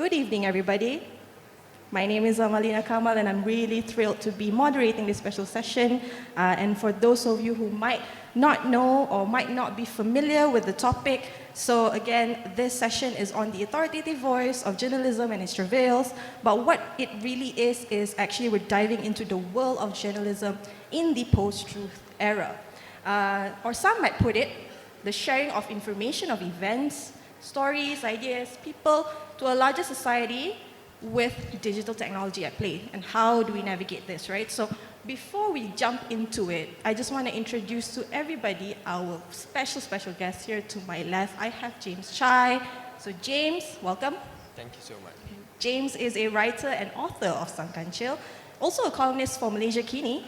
Good evening, everybody. My name is Amalina Kamal, and I'm really thrilled to be moderating this special session. And for those of you who might not know or might not be familiar with the topic, so again, this session is on the authoritative voice of journalism and its travails. But what it really is actually we're diving into the world of journalism in the post-truth era. Or some might put it, the sharing of information, of events, stories, ideas, people to a larger society with digital technology at play. And how do we navigate this, right? So before we jump into it, I just want to introduce to everybody our special guest here to my left. I have James Chai. So James, welcome. Thank you so much. James is a writer and author of Sangkanchil, also a columnist for Malaysia Kini,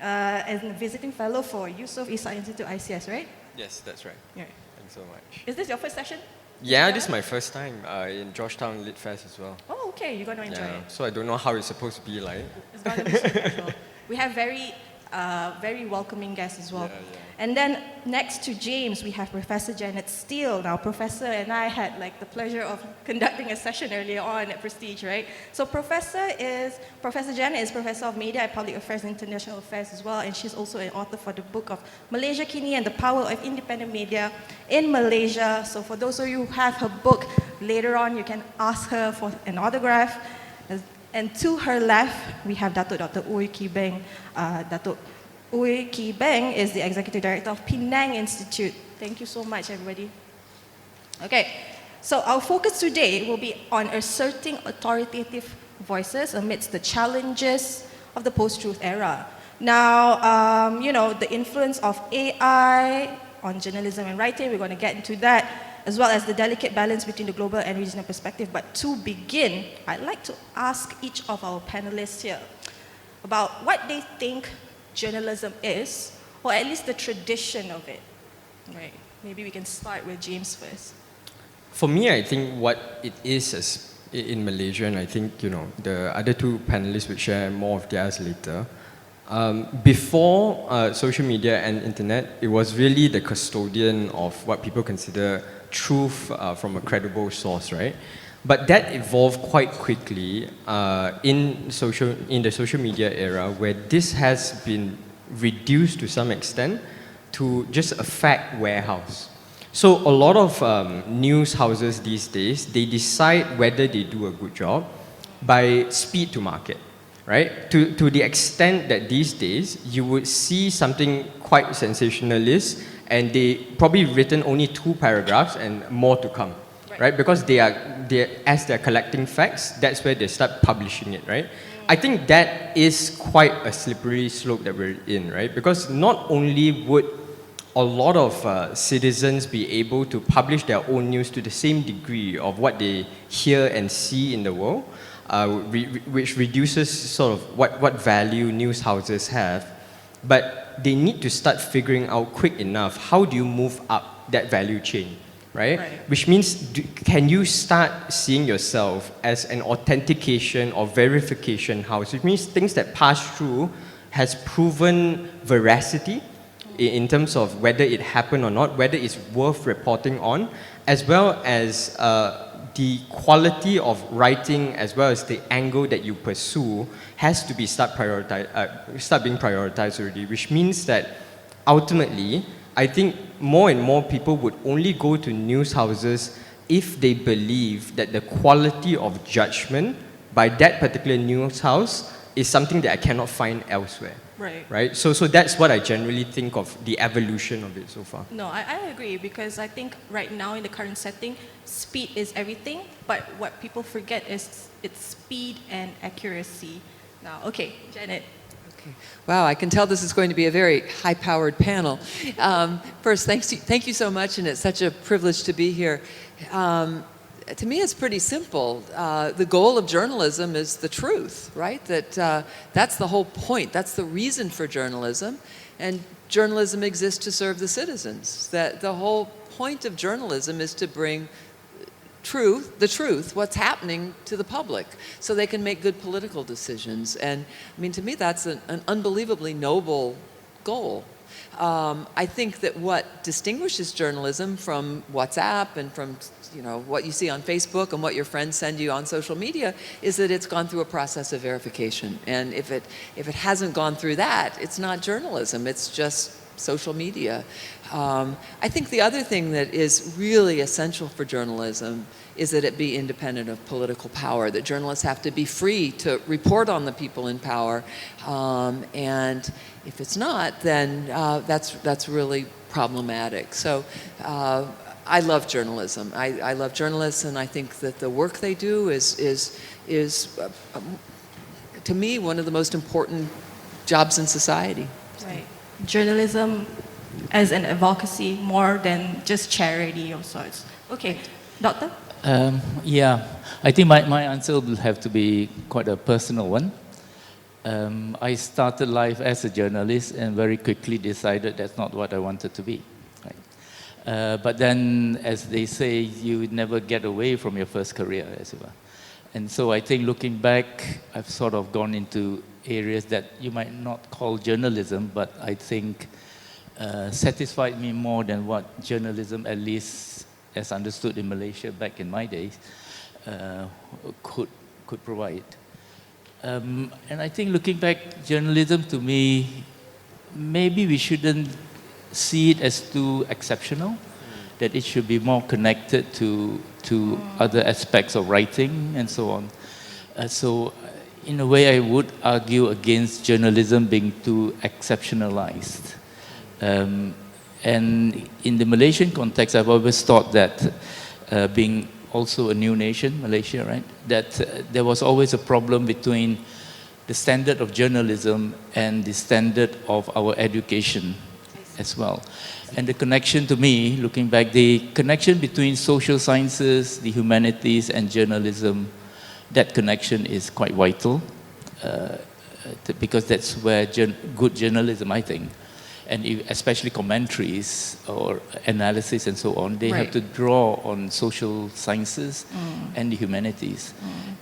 and a visiting fellow for Yusof Ishak Institute ICS, right? Yes, that's right. Yeah. Thanks so much. Is this your first session? Yeah, this is my first time in Georgetown Lit Fest as well. Oh, okay, you're going to enjoy it. So I don't know how it's supposed to be like. It's going to be super special. We have very welcoming guests as well. Yeah. And then next to James, we have Professor Janet Steele. Now, Professor and I had the pleasure of conducting a session earlier on at Prestige, right? So Professor Janet is Professor of Media and Public Affairs and International Affairs as well, and she's also an author for the book of Malaysia Kini and the Power of Independent Media in Malaysia. So for those of you who have her book, later on you can ask her for an autograph. And to her left, we have Dr. Ooi Ki Beng. Dr. Ooi Ki Beng is the Executive Director of Penang Institute. Thank you so much, everybody. Okay, so our focus today will be on asserting authoritative voices amidst the challenges of the post-truth era. Now, the influence of AI on journalism and writing, we're going to get into that, as well as the delicate balance between the global and regional perspective. But to begin, I'd like to ask each of our panelists here about what they think journalism is, or at least the tradition of it. Right. Maybe we can start with James first. For me, I think what it is in Malaysia, and I think the other two panelists will share more of theirs later. Before social media and internet, it was really the custodian of what people consider truth from a credible source, right? But that evolved quite quickly in the social media era, where this has been reduced to some extent to just a fact warehouse. So a lot of news houses these days, they decide whether they do a good job by speed to market, right? To the extent that these days you would see something quite sensationalist, and they probably written only 2 paragraphs and more to come, right? Because as they're collecting facts, that's where they start publishing it, right? I think that is quite a slippery slope that we're in, right? Because not only would a lot of citizens be able to publish their own news to the same degree of what they hear and see in the world, which reduces sort of what value news houses have, but they need to start figuring out quick enough, how do you move up that value chain, right? Which means, can you start seeing yourself as an authentication or verification house, which means things that pass through has proven veracity in terms of whether it happened or not, whether it's worth reporting on, as well as the quality of writing as well as the angle that you pursue has to be start being prioritized already, which means that ultimately, I think more and more people would only go to news houses if they believe that the quality of judgment by that particular news house is something that I cannot find elsewhere. Right? So that's what I generally think of the evolution of it so far. No, I agree, because I think right now in the current setting, speed is everything, but what people forget is it's speed and accuracy. Now, okay, Janet. Okay. Wow, I can tell this is going to be a very high-powered panel. First, thank you so much, and it's such a privilege to be here. To me, it's pretty simple. The goal of journalism is the truth, right? That's the whole point. That's the reason for journalism. And journalism exists to serve the citizens. That the whole point of journalism is to bring the truth, what's happening to the public, so they can make good political decisions. And I mean, to me, that's an unbelievably noble goal I think that what distinguishes journalism from WhatsApp and from what you see on Facebook and what your friends send you on social media is that it's gone through a process of verification. And if it hasn't gone through that, it's not journalism, it's just social media. I think the other thing that is really essential for journalism is that it be independent of political power, that journalists have to be free to report on the people in power. And if it's not, then that's really problematic. So I love journalism. I love journalists, and I think that the work they do is to me, one of the most important jobs in society. Right. Journalism as an advocacy more than just charity of sorts. Okay, Doctor? Yeah, I think my answer will have to be quite a personal one. I started life as a journalist and very quickly decided that's not what I wanted to be. Right? But then, as they say, you never get away from your first career, as it were. And so I think looking back, I've sort of gone into areas that you might not call journalism, but I think satisfied me more than what journalism, at least as understood in Malaysia back in my days, could provide. And I think looking back, journalism to me, maybe we shouldn't see it as too exceptional, that it should be more connected to other aspects of writing and so on. So in a way, I would argue against journalism being too exceptionalized. And in the Malaysian context, I've always thought that being also a new nation, Malaysia, right, that there was always a problem between the standard of journalism and the standard of our education as well. And the connection to me, looking back, the connection between social sciences, the humanities, and journalism, that connection is quite vital because that's where good journalism, I think, and especially commentaries or analysis and so on, they have to draw on social sciences and the humanities.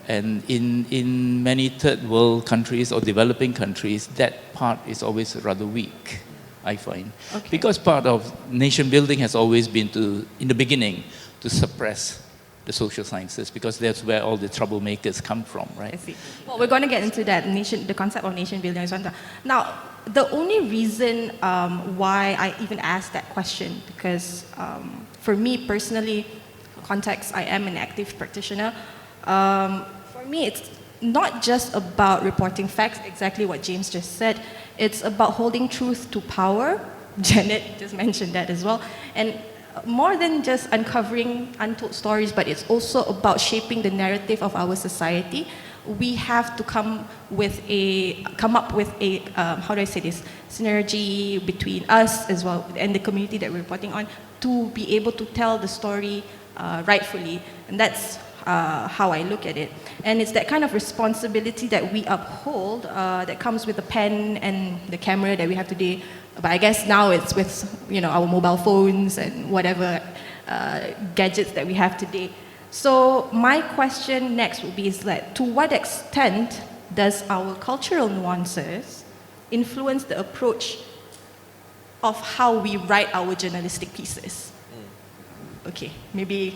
And in many third world countries or developing countries, that part is always rather weak, I find. Okay. Because part of nation building has always been to, in the beginning, to suppress the social sciences, because that's where all the troublemakers come from, right? I see. Well, we're going to get into that, the concept of nation building. Now, the only reason why I even asked that question, because for me personally, context, I am an active practitioner. For me, it's not just about reporting facts, exactly what James just said. It's about holding truth to power. Janet just mentioned that as well. And more than just uncovering untold stories, but it's also about shaping the narrative of our society. We have to come up with a how do I say this, synergy between us as well and the community that we're reporting on to be able to tell the story rightfully. And that's how I look at it. And it's that kind of responsibility that we uphold that comes with the pen and the camera that we have today. But I guess now it's with our mobile phones and whatever gadgets that we have today. So my question next would be is that to what extent does our cultural nuances influence the approach of how we write our journalistic pieces? Okay, maybe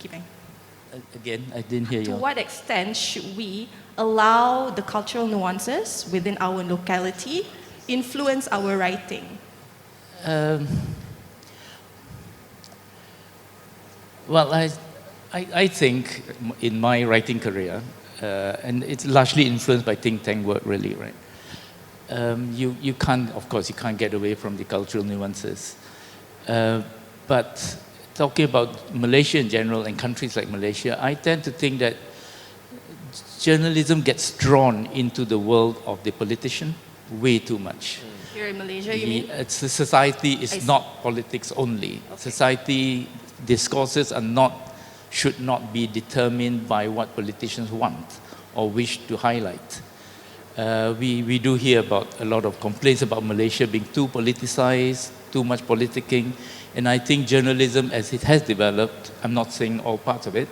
Beng. Again, I didn't hear you. To what extent should we allow the cultural nuances within our locality influence our writing? Well, I think in my writing career, and it's largely influenced by think tank work, really, right? You can't, of course, you can't get away from the cultural nuances. But talking about Malaysia in general and countries like Malaysia, I tend to think that journalism gets drawn into the world of the politician way too much. Here in Malaysia, you mean? Society is not politics only. Okay. Society discourses should not be determined by what politicians want or wish to highlight. We do hear about a lot of complaints about Malaysia being too politicized, too much politicking, and I think journalism as it has developed, I'm not saying all parts of it,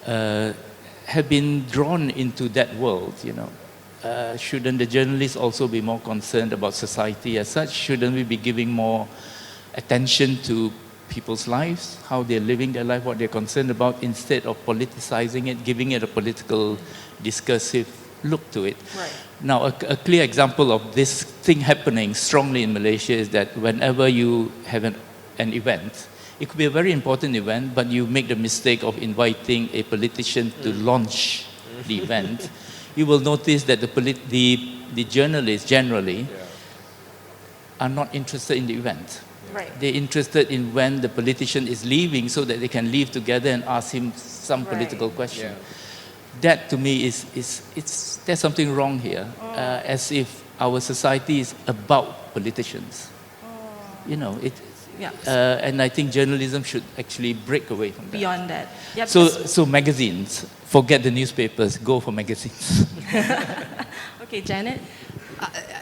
have been drawn into that world, shouldn't the journalists also be more concerned about society as such? Shouldn't we be giving more attention to people's lives, how they're living their life, what they're concerned about, instead of politicizing it, giving it a political, discursive look to it? Right. Now, a clear example of this thing happening strongly in Malaysia is that whenever you have an event, it could be a very important event, but you make the mistake of inviting a politician to launch the event, you will notice that the journalists generally are not interested in the event. Right. They're interested in when the politician is leaving so that they can leave together and ask him some political question. That to me there's something wrong here, as if our society is about politicians. You know, and I think journalism should actually break away from that. Beyond that. Yeah, So magazines, forget the newspapers, go for magazines. okay, Janet?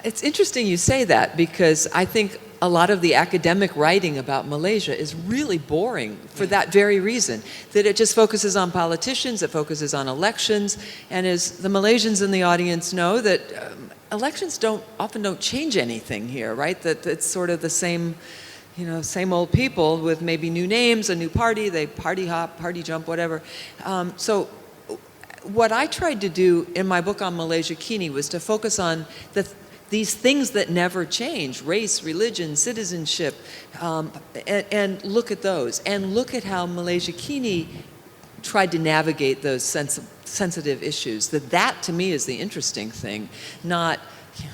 It's interesting you say that, because I think a lot of the academic writing about Malaysia is really boring for that very reason, that it just focuses on politicians, it focuses on elections, and as the Malaysians in the audience know, that elections often don't change anything here, right? That it's sort of the same, same old people with maybe new names, a new party, they party hop, party jump, whatever. So what I tried to do in my book on Malaysia Kini was to focus on these things that never change: race, religion, citizenship, and look at those, and look at how Malaysia Kini tried to navigate those sensitive issues. That to me is the interesting thing, not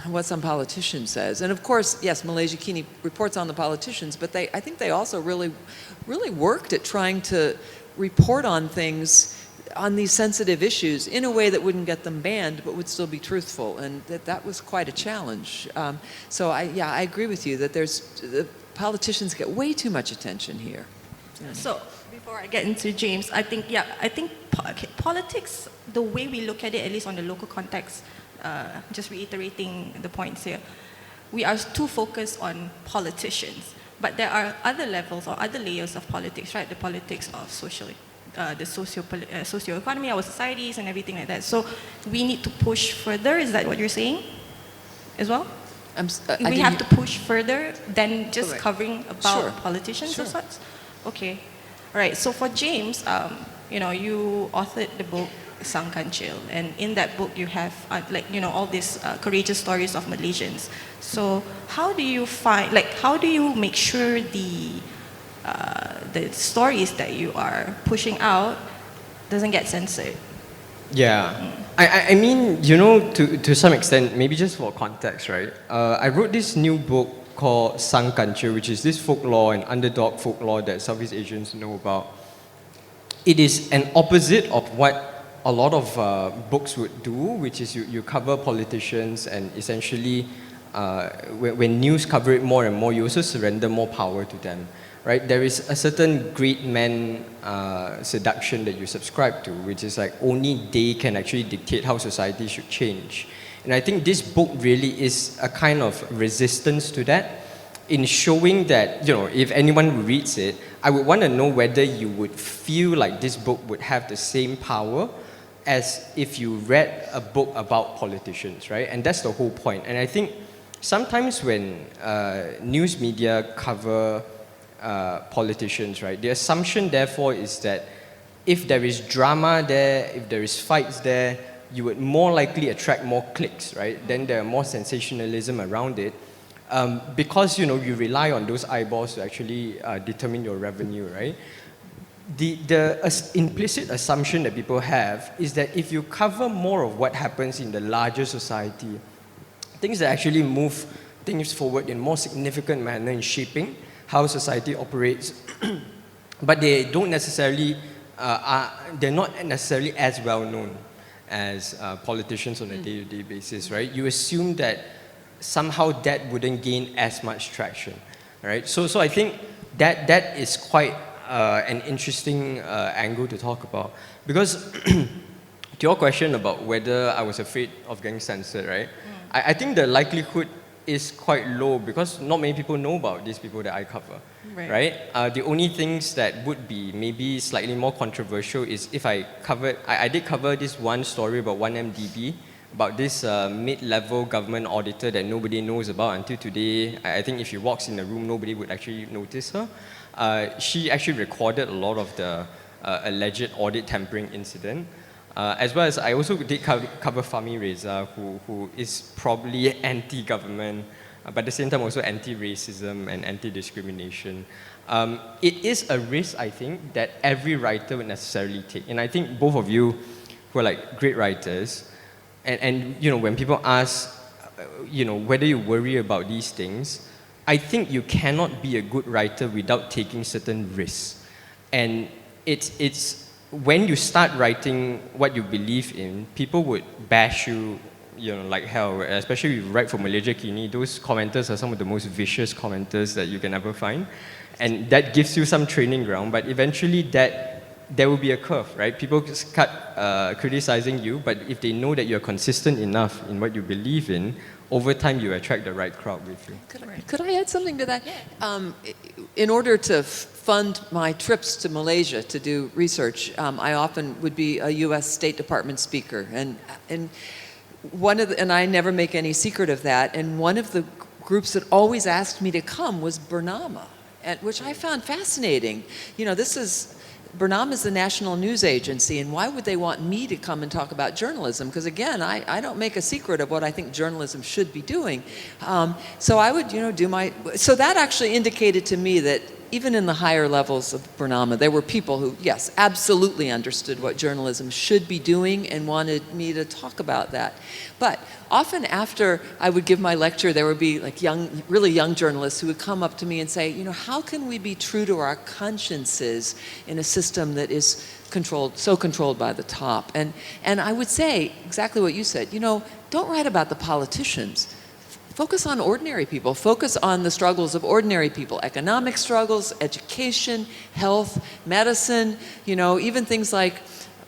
what some politician says. And of course, yes, Malaysia Kini reports on the politicians, but I think they also really worked at trying to report on things, on these sensitive issues, in a way that wouldn't get them banned, but would still be truthful, and that was quite a challenge. So I agree with you that the politicians get way too much attention here. So before I get into James, I think politics, the way we look at it, at least on the local context, just reiterating the points here, we are too focused on politicians, but there are other levels or other layers of politics, right? The politics of the socio-economy, our societies, and everything like that. So we need to push further. Is that what you're saying as well? We have to push further than just covering about politicians or such? Okay. All right. So for James, you authored the book Sang Kancil, and in that book you have all these courageous stories of Malaysians. So how do you make sure the stories that you are pushing out doesn't get censored? Yeah. I mean, to some extent, maybe just for context, right? I wrote this new book called Sang Kancil, which is this folklore and underdog folklore that Southeast Asians know about. It is an opposite of what a lot of books would do, which is you cover politicians, and essentially when news cover it more and more, you also surrender more power to them. Right? There is a certain great man seduction that you subscribe to, which is like only they can actually dictate how society should change. And I think this book really is a kind of resistance to that, in showing that, if anyone reads it, I would want to know whether you would feel like this book would have the same power as if you read a book about politicians, right? And that's the whole point. And I think sometimes when news media cover politicians, right? The assumption, therefore, is that if there is drama there, if there is fights there, you would more likely attract more clicks, right? Then there are more sensationalism around it, because you rely on those eyeballs to actually determine your revenue, right? The implicit assumption that people have is that if you cover more of what happens in the larger society, things that actually move things forward in a more significant manner in shaping how society operates, but they don't necessarily, they're not necessarily as well known as politicians on a day-to-day basis, right? You assume that somehow that wouldn't gain as much traction, right? So I think that is quite an interesting angle to talk about, because to your question about whether I was afraid of getting censored, right? I think the likelihood is quite low, because not many people know about these people that I cover, right? The only things that would be maybe slightly more controversial is if I did cover this one story about 1MDB, about this mid-level government auditor that nobody knows about until today. I think if she walks in the room, nobody would actually notice her. She actually recorded a lot of the alleged audit tampering incident. As well as I also did cover Fahmi Reza, who is probably anti-government, but at the same time also anti-racism and anti-discrimination. It is a risk, I think, that every writer would necessarily take. And I think both of you, who are like great writers, and you know, when people ask, you know, whether you worry about these things, I think you cannot be a good writer without taking certain risks. And it's when you start writing what you believe in, people would bash you, you know, like hell. Especially if you write for Malaysia Kini, those commenters are some of the most vicious commenters that you can ever find. And that gives you some training ground, but eventually there will be a curve, right? People start criticizing you, but if they know that you're consistent enough in what you believe in, over time you attract the right crowd with you. Could I add something to that? In order to fund my trips to Malaysia to do research, I often would be a U.S. State Department speaker, and I never make any secret of that. And one of the groups that always asked me to come was Bernama, which I found fascinating. You know, Bernama is the national news agency, and why would they want me to come and talk about journalism? Because again, I don't make a secret of what I think journalism should be doing. So I would, you know, so that actually indicated to me that even in the higher levels of Bernama, there were people who, yes, absolutely understood what journalism should be doing and wanted me to talk about that. But often after I would give my lecture, there would be like really young journalists who would come up to me and say, you know, how can we be true to our consciences in a system that is so controlled by the top? And I would say exactly what you said, you know, don't write about the politicians. Focus on ordinary people. Focus on the struggles of ordinary people. Economic struggles, education, health, medicine, you know, even things like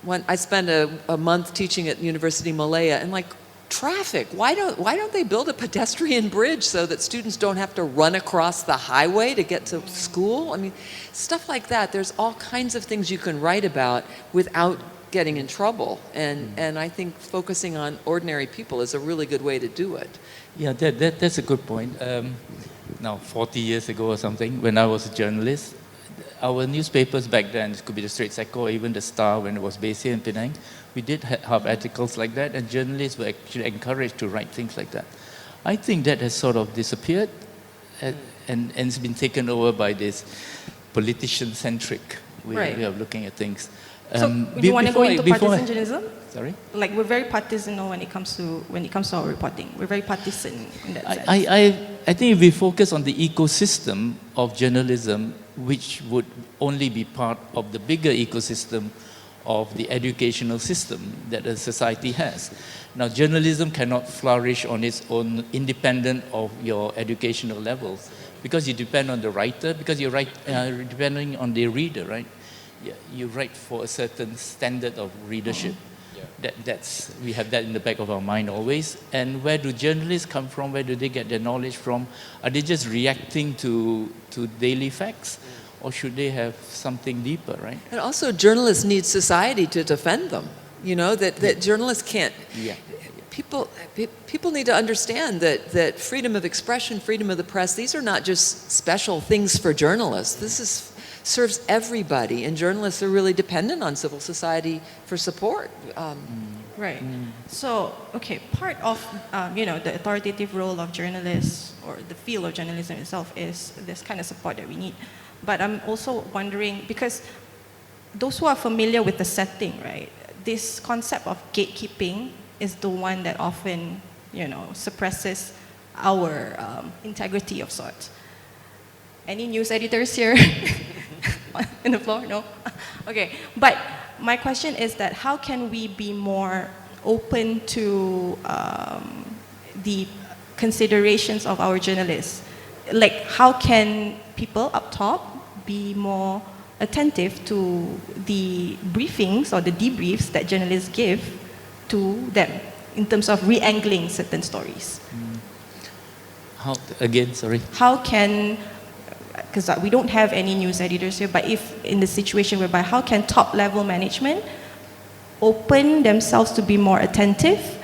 when I spent a month teaching at University Malaya, and like traffic. Why don't they build a pedestrian bridge so that students don't have to run across the highway to get to school? I mean, stuff like that. There's all kinds of things you can write about without getting in trouble. And I think focusing on ordinary people is a really good way to do it. Yeah, that's a good point. Now, 40 years ago or something, when I was a journalist, our newspapers back then, it could be the Straits Echo or even the Star when it was based here in Penang, we did have articles like that, and journalists were actually encouraged to write things like that. I think that has sort of disappeared and it's been taken over by this politician-centric way of looking at things. So you want to go into partisan journalism? Sorry? Like we're very partisan when it comes to our reporting. We're very partisan in that sense. I think if we focus on the ecosystem of journalism, which would only be part of the bigger ecosystem of the educational system that a society has. Now, journalism cannot flourish on its own independent of your educational levels because you depend on the writer, because you write depending on the reader, right? Yeah, you write for a certain standard of readership. We have that in the back of our mind always. And where do journalists come from? Where do they get their knowledge from? Are they just reacting to daily facts? Or should they have something deeper, right? And also journalists need society to defend them. You know, that journalists can't... Yeah. People need to understand that freedom of expression, freedom of the press, these are not just special things for journalists. This serves everybody, and journalists are really dependent on civil society for support. Right. So, okay, part of the authoritative role of journalists or the field of journalism itself is this kind of support that we need. But I'm also wondering, because those who are familiar with the setting, right, this concept of gatekeeping is the one that often, suppresses our integrity of sorts. Any news editors here in the floor? No? Okay, but my question is that how can we be more open to the considerations of our journalists? Like, how can people up top be more attentive to the briefings or the debriefs that journalists give to them in terms of re-angling certain stories? How, again, sorry? How can, because we don't have any news editors here, but if in the situation whereby how can top-level management open themselves to be more attentive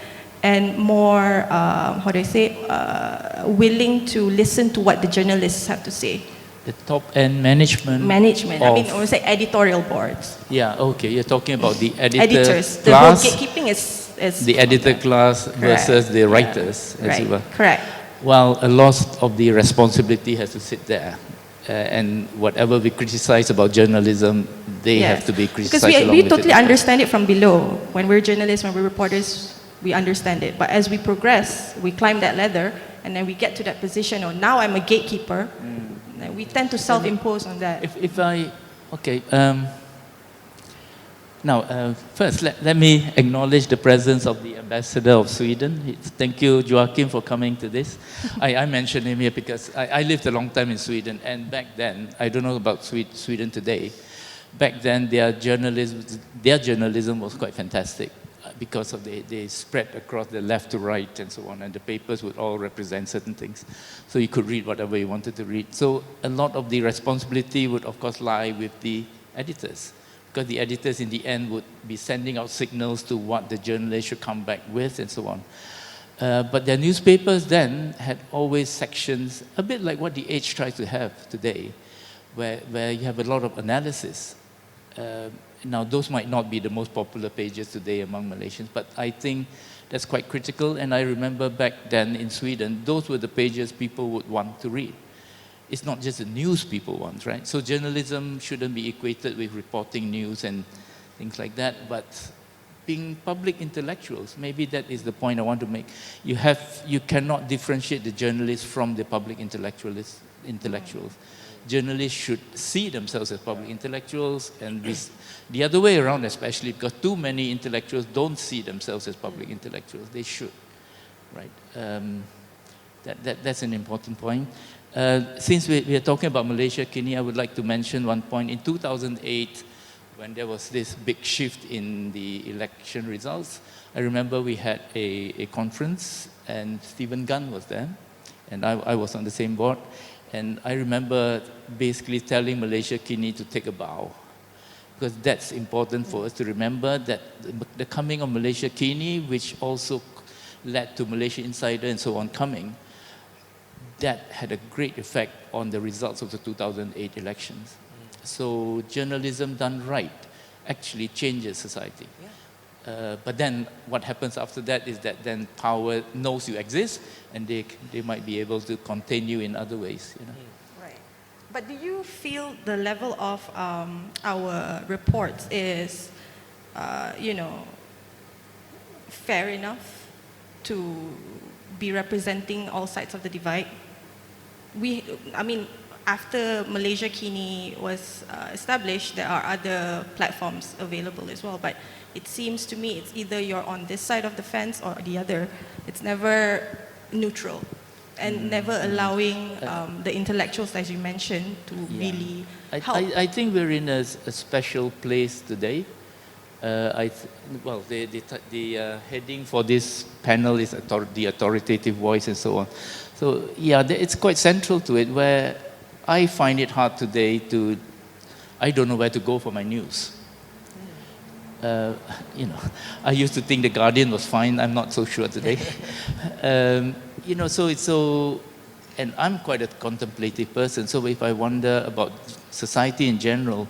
and more, how do I say, willing to listen to what the journalists have to say. The top-end management. Management, I mean, of- I would say editorial boards. Yeah, okay, you're talking about the editor Editors. The whole class, gatekeeping is the editor class versus the writers, as Right, it were. correct. Well, a lot of the responsibility has to sit there. And whatever we criticize about journalism, they Yes. have to be Because criticized along we with totally it. understand it from below. When we're journalists, when we're reporters, we understand it. But as we progress, we climb that ladder, and then we get to that position, or now I'm a gatekeeper, and we tend to self-impose on that. If I, okay, now, first, let me acknowledge the presence of the ambassador of Sweden. Thank you, Joachim, for coming to this. I mentioned him here because I lived a long time in Sweden, and back then, I don't know about Sweden today, back then their journalism was quite fantastic because of they spread across the left to right and so on, and the papers would all represent certain things. So you could read whatever you wanted to read. So a lot of the responsibility would, of course, lie with the editors, because the editors in the end would be sending out signals to what the journalist should come back with and so on. But their newspapers then had always sections, a bit like what The Age tries to have today, where you have a lot of analysis. Now, those might not be the most popular pages today among Malaysians, but I think that's quite critical. And I remember back then in Sweden, those were the pages people would want to read. It's not just the news people want, right? So journalism shouldn't be equated with reporting news and things like that, but being public intellectuals, maybe that is the point I want to make. You cannot differentiate the journalists from the public intellectuals. Journalists should see themselves as public intellectuals, and the other way around especially, because too many intellectuals don't see themselves as public intellectuals. They should, right? That's an important point. Since we are talking about Malaysia, Kini, I would like to mention one point. In 2008, when there was this big shift in the election results, I remember we had a conference, and Stephen Gunn was there, and I was on the same board. And I remember basically telling Malaysia Kini to take a bow, because that's important for us to remember that the coming of Malaysia Kini, which also led to Malaysia Insider and so on coming, that had a great effect on the results of the 2008 elections. So journalism done right actually changes society. But then what happens after that is that then power knows you exist, and they might be able to continue in other ways. You know? Right. But do you feel the level of our reports is, fair enough to be representing all sides of the divide? After Malaysia Kini was established, there are other platforms available as well. But it seems to me it's either you're on this side of the fence or the other. It's never neutral, and never allowing the intellectuals, as you mentioned, to really help. I think we're in a special place today. The heading for this panel is the authoritative voice and so on. So yeah, it's quite central to it, where I find it hard today I don't know where to go for my news. I used to think The Guardian was fine. I'm not so sure today. And I'm quite a contemplative person. So if I wonder about society in general,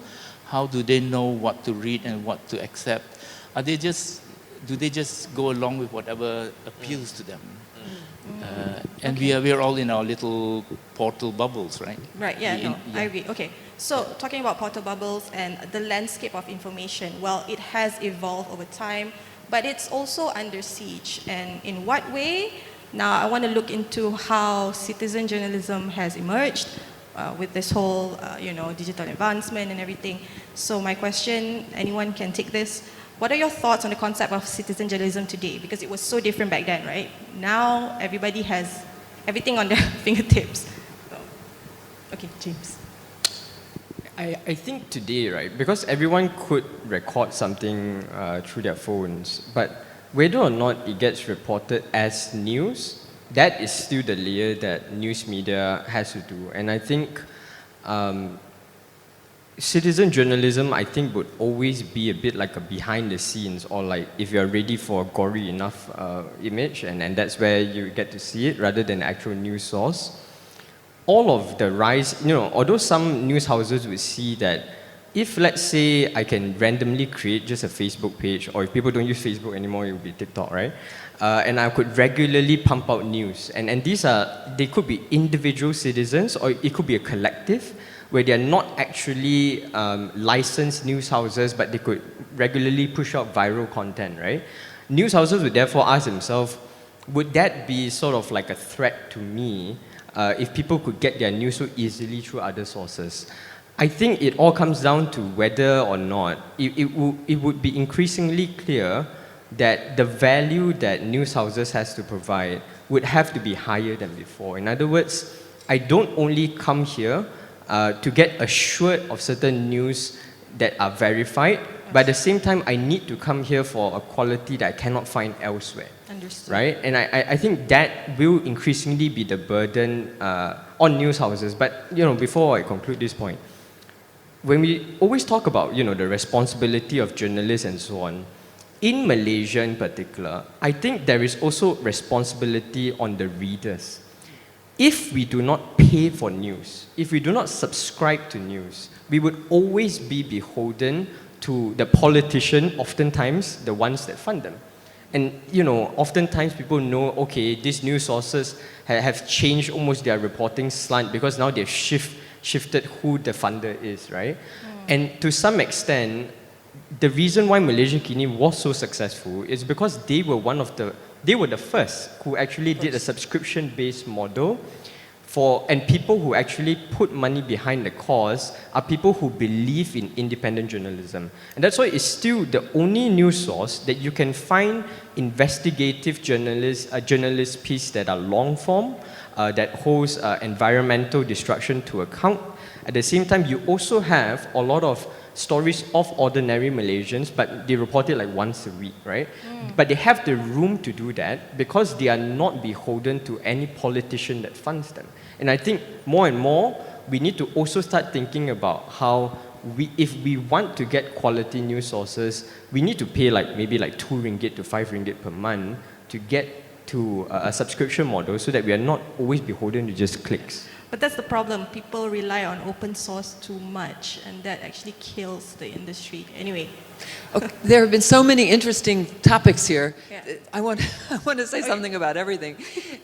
how do they know what to read and what to accept? Do they just go along with whatever appeals to them? And okay. we are all in our little portal bubbles, right? Right, I agree. Okay, so talking about portal bubbles and the landscape of information, well, it has evolved over time, but it's also under siege. And in what way? Now, I want to look into how citizen journalism has emerged with this whole, digital advancement and everything. So my question, anyone can take this. What are your thoughts on the concept of citizen journalism today? Because it was so different back then, right? Now, everybody has everything on their fingertips. Okay, James. I think today, right, because everyone could record something through their phones, but whether or not it gets reported as news, that is still the layer that news media has to do. And I think citizen journalism, I think, would always be a bit like a behind the scenes, or like if you're ready for a gory enough image, and that's where you get to see it rather than actual news source. All of the rise, although some news houses would see that if, let's say, I can randomly create just a Facebook page, or if people don't use Facebook anymore, it will be TikTok, right? And I could regularly pump out news. And they could be individual citizens, or it could be a collective, where they are not actually licensed news houses, but they could regularly push out viral content, right? News houses would therefore ask themselves, would that be sort of like a threat to me if people could get their news so easily through other sources? I think it all comes down to whether or not it would be increasingly clear that the value that news houses has to provide would have to be higher than before. In other words, I don't only come here to get assured of certain news that are verified, but at the same time, I need to come here for a quality that I cannot find elsewhere. Understood. Right? And I think that will increasingly be the burden on news houses. But before I conclude this point, when we always talk about the responsibility of journalists and so on, in Malaysia in particular, I think there is also responsibility on the readers. If we do not pay for news, if we do not subscribe to news, we would always be beholden to the politician, oftentimes the ones that fund them. And oftentimes people know, okay, these news sources have changed almost their reporting slant because now they've shifted who the funder is, right? And to some extent, the reason why Malaysian Kini was so successful is because they were the first who actually did a subscription-based model and people who actually put money behind the cause are people who believe in independent journalism. And that's why it's still the only news source that you can find investigative journalist piece that are long form, that holds environmental destruction to account. At the same time, you also have a lot of stories of ordinary Malaysians, but they report it like once a week, right? But they have the room to do that because they are not beholden to any politician that funds them. And I think more and more, we need to also start thinking about how if we want to get quality news sources, we need to pay maybe 2 ringgit to 5 ringgit per month to get to a subscription model so that we are not always beholden to just clicks. But that's the problem. People rely on open source too much, and that actually kills the industry. Anyway. Okay, there have been so many interesting topics here. Yeah. I want to say something about everything.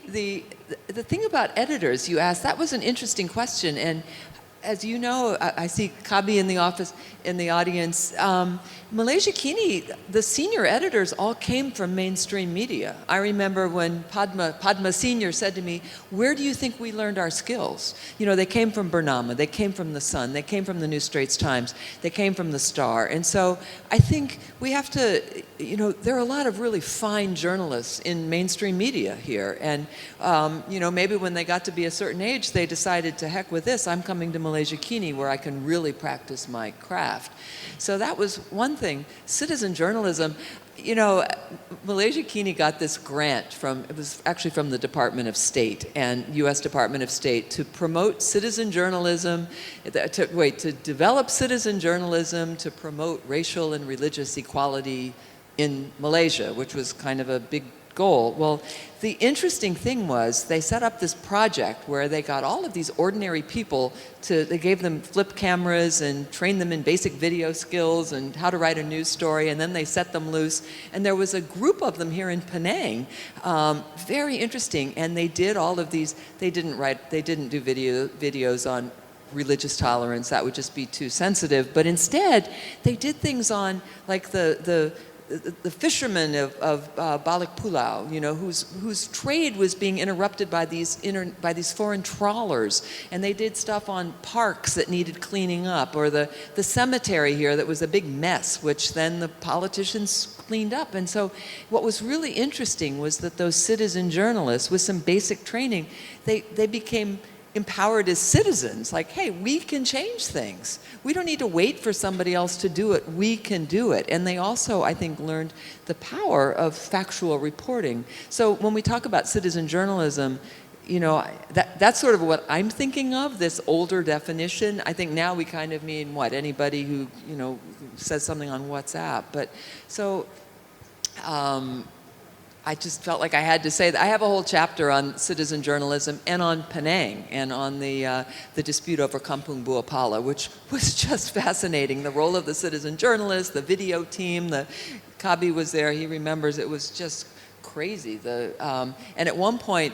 The thing about editors you asked, that was an interesting question. And as you know, I see Kabi in the audience. Malaysia Kini, the senior editors all came from mainstream media. I remember when Padma Senior said to me, "Where do you think we learned our skills?" They came from Bernama, they came from The Sun, they came from the New Straits Times, they came from The Star. And so I think we have to, there are a lot of really fine journalists in mainstream media here. And, maybe when they got to be a certain age, they decided, to heck with this, I'm coming to Malaysia Kini where I can really practice my craft. So that was one thing. Citizen journalism, Malaysia Kini got this grant it was actually from the Department of State and U.S. Department of State to promote citizen journalism, to develop citizen journalism, to promote racial and religious equality in Malaysia, which was kind of a big goal. Well, the interesting thing was they set up this project where they got all of these ordinary people they gave them flip cameras and trained them in basic video skills and how to write a news story, and then they set them loose. And there was a group of them here in Penang, very interesting, and they did all of these, they didn't do videos on religious tolerance, that would just be too sensitive, but instead they did things on like the fishermen of Balik Pulau, whose trade was being interrupted by these foreign trawlers, and they did stuff on parks that needed cleaning up, or the cemetery here that was a big mess, which then the politicians cleaned up. And so what was really interesting was that those citizen journalists with some basic training, they became empowered as citizens, like, hey, we can change things. We don't need to wait for somebody else to do it. We can do it. And they also, I think, learned the power of factual reporting. So when we talk about citizen journalism, that's sort of what I'm thinking of, this older definition. I think now we kind of mean what? Anybody who, says something on WhatsApp. But so I just felt like I had to say that. I have a whole chapter on citizen journalism and on Penang and on the dispute over Kampung Buapala, which was just fascinating. The role of the citizen journalist, the video team, Kabi was there, he remembers, it was just crazy. And at one point,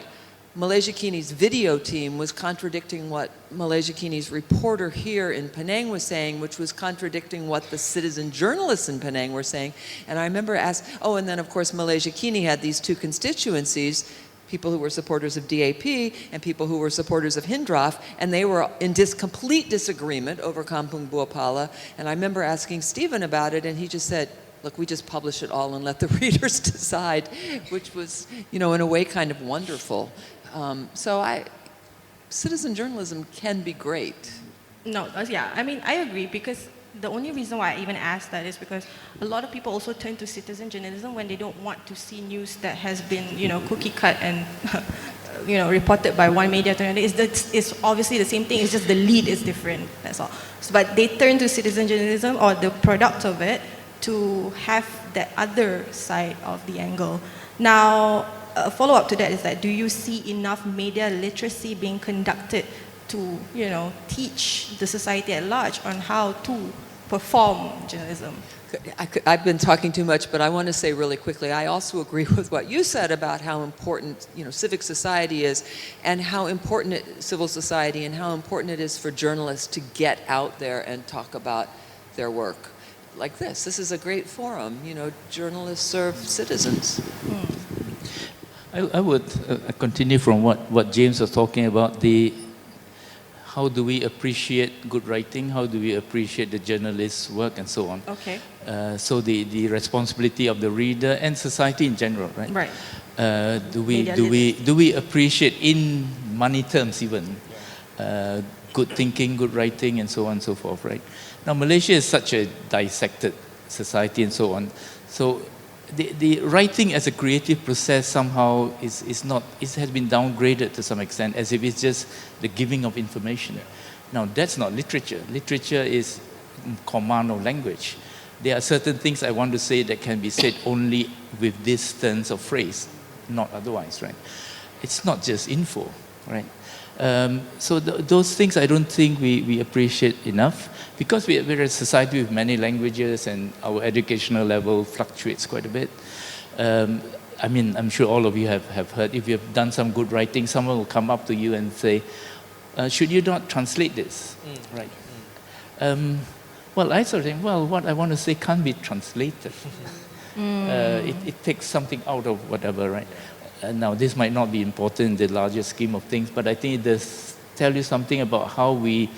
Malaysia Kini's video team was contradicting what Malaysia Kini's reporter here in Penang was saying, which was contradicting what the citizen journalists in Penang were saying. And I remember and then of course Malaysia Kini had these two constituencies, people who were supporters of DAP and people who were supporters of Hindroff, and they were in complete disagreement over Kampung Buapala. And I remember asking Stephen about it, and he just said, look, we just publish it all and let the readers decide, which was, in a way kind of wonderful. Citizen journalism can be great. No, yeah, I mean, I agree, because the only reason why I even asked that is because a lot of people also turn to citizen journalism when they don't want to see news that has been, cookie cut and, reported by one media to another. It's obviously the same thing, it's just the lead is different, that's all. But they turn to citizen journalism or the product of it to have that other side of the angle. Now, a follow-up to that is that, do you see enough media literacy being conducted to, teach the society at large on how to perform journalism? I've been talking too much, but I want to say really quickly, I also agree with what you said about how important, civic society is, and how important civil society, and how important it is for journalists to get out there and talk about their work. Like this. This is a great forum. Journalists serve citizens. I would continue from what James was talking about, how do we appreciate good writing, how do we appreciate the journalist's work, and so on. Okay. So the responsibility of the reader and society in general, right? Right. Do we appreciate, in money terms even, good thinking, good writing, and so on and so forth, right? Now, Malaysia is such a dissected society and so on. So the writing as a creative process somehow is not, it has been downgraded to some extent, as if it's just the giving of information. Now, that's not literature. Literature is command of language. There are certain things I want to say that can be said only with this turns of phrase, not otherwise, right? It's not just info, right? So those things I don't think we appreciate enough, because we're a society with many languages and our educational level fluctuates quite a bit. I mean, I'm sure all of you have heard, if you've done some good writing, someone will come up to you and say, should you not translate this? Right. Well, I sort of think, what I want to say can't be translated. It takes something out of whatever, right? Now, this might not be important in the larger scheme of things, but I think it does tell you something about how we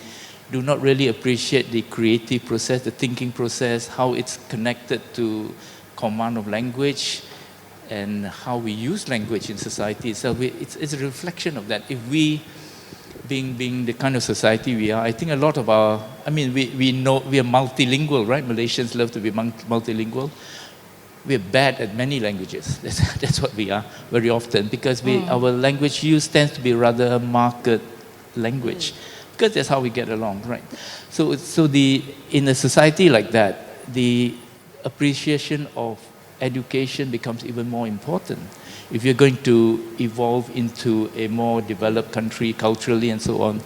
do not really appreciate the creative process, the thinking process, how it's connected to command of language, and how we use language in society itself. It's a reflection of that. If we, being the kind of society we are, I think a lot of we know we are multilingual, right? Malaysians love to be multilingual. We're bad at many languages. That's what we are very often, because our language use tends to be rather a market language, because that's how we get along, right? So in a society like that, the appreciation of education becomes even more important. If you're going to evolve into a more developed country culturally and so on,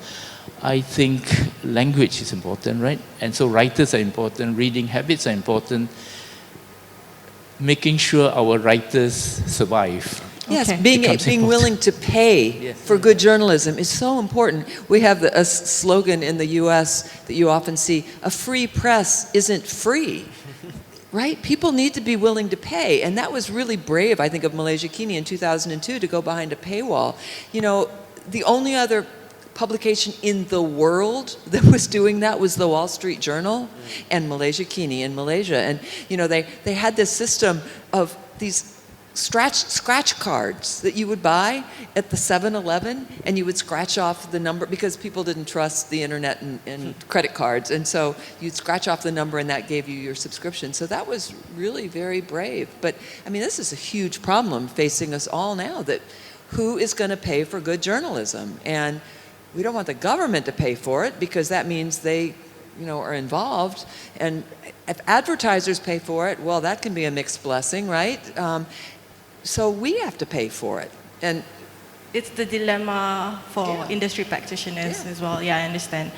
I think language is important, right? And so writers are important, reading habits are important, making sure our writers survive. Yes, Okay. being willing to pay for good journalism is so important. We have a slogan in the U.S. that you often see: a free press isn't free. Right? People need to be willing to pay. And that was really brave, I think, of Malaysia Kini in 2002 to go behind a paywall. The only other publication in the world that was doing that was the Wall Street Journal and Malaysia Kini in Malaysia. And, they had this system of these scratch cards that you would buy at the 7-Eleven, and you would scratch off the number, because people didn't trust the internet and credit cards, and so you'd scratch off the number and that gave you your subscription. So that was really very brave. But I mean, this is a huge problem facing us all now, that who is going to pay for good journalism? And we don't want the government to pay for it because that means they, are involved. And if advertisers pay for it, well, that can be a mixed blessing, right? So we have to pay for it. And it's the dilemma for industry practitioners as well. Yeah, I understand.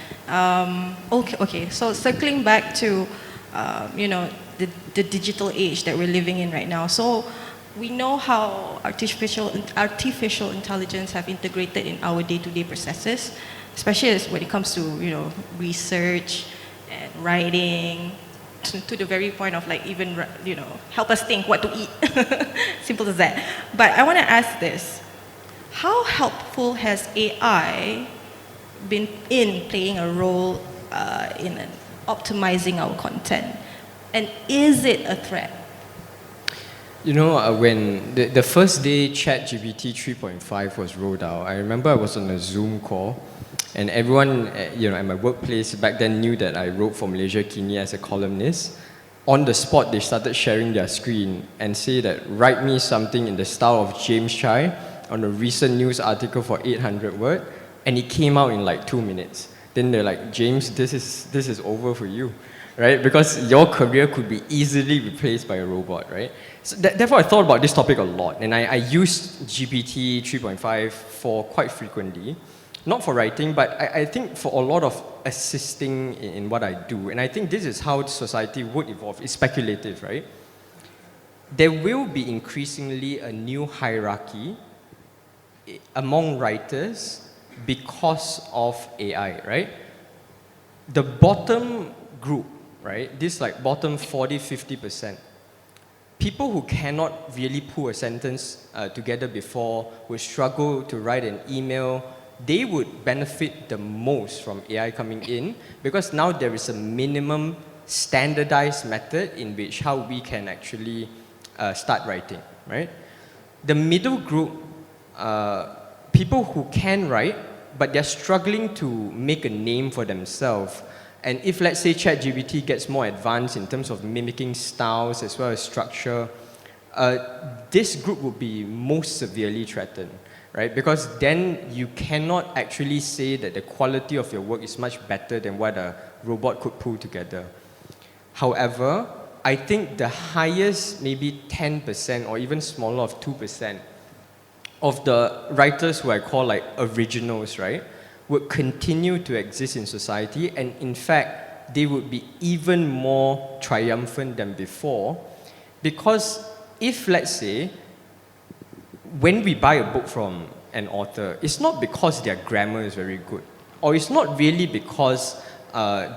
Okay. So circling back to, the digital age that we're living in right now. So we know how artificial intelligence have integrated in our day-to-day processes, especially when it comes to, research and writing, to the very point of like even, help us think what to eat. Simple as that. But I want to ask this. How helpful has AI been in playing a role in optimizing our content? And is it a threat? When the first day ChatGPT 3.5 was rolled out, I remember I was on a Zoom call, and everyone, at my workplace back then knew that I wrote for Malaysia Kini as a columnist. On the spot, they started sharing their screen and say that, write me something in the style of James Chai on a recent news article for 800 words, and it came out in like 2 minutes. Then they're like, James, this is over for you, right? Because your career could be easily replaced by a robot, right? So therefore, I thought about this topic a lot, and I used GPT 3.5 for quite frequently. Not for writing, but I think for a lot of assisting in what I do. And I think this is how society would evolve. It's speculative, right? There will be increasingly a new hierarchy among writers because of AI, right? The bottom group, right? This like bottom 40, 50%. People who cannot really pull a sentence together before, who struggle to write an email, they would benefit the most from AI coming in because now there is a minimum standardized method in which how we can actually start writing, right? The middle group, people who can write, but they're struggling to make a name for themselves. And if, let's say, ChatGPT gets more advanced in terms of mimicking styles as well as structure, this group would be most severely threatened. Right? Because then you cannot actually say that the quality of your work is much better than what a robot could pull together. However, I think the highest, maybe 10% or even smaller of 2% of the writers who I call like originals, right, would continue to exist in society, and in fact, they would be even more triumphant than before, because if, let's say, when we buy a book from an author, it's not because their grammar is very good, or it's not really because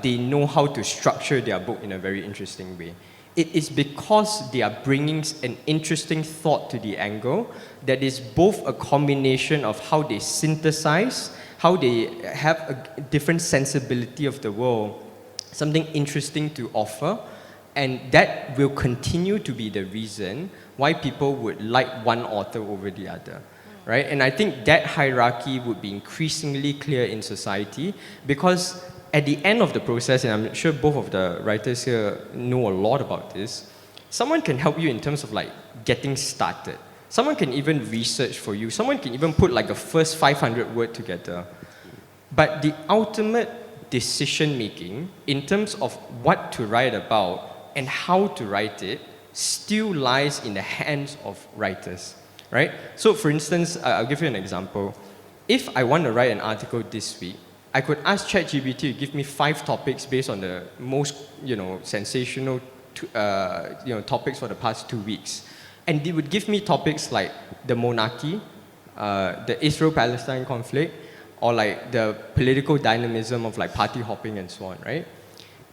they know how to structure their book in a very interesting way. It is because they are bringing an interesting thought to the angle that is both a combination of how they synthesize, how they have a different sensibility of the world, something interesting to offer, and that will continue to be the reason why people would like one author over the other, right? And I think that hierarchy would be increasingly clear in society because at the end of the process, and I'm sure both of the writers here know a lot about this, someone can help you in terms of like getting started. Someone can even research for you. Someone can even put like a first 500 word together. But the ultimate decision making in terms of what to write about and how to write it still lies in the hands of writers, right? So for instance, I'll give you an example. If I want to write an article this week, I could ask ChatGPT to give me 5 topics based on the most, sensational, topics for the past 2 weeks. And they would give me topics like the monarchy, the Israel-Palestine conflict, or like the political dynamism of like party hopping and so on, right?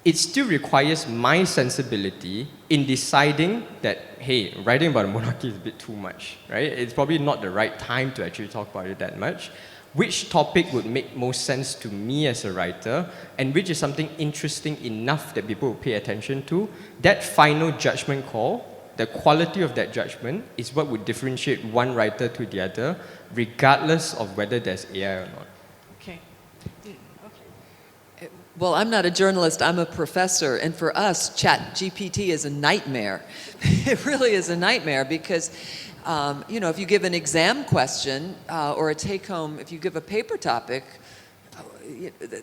It still requires my sensibility in deciding that, hey, writing about a monarchy is a bit too much, right? It's probably not the right time to actually talk about it that much. Which topic would make most sense to me as a writer, and which is something interesting enough that people will pay attention to, that final judgment call, the quality of that judgment is what would differentiate one writer to the other, regardless of whether there's AI or not. Okay. Well, I'm not a journalist, I'm a professor, and for us, ChatGPT is a nightmare. It really is a nightmare because You know, if you give an exam question or a take-home, if you give a paper topic,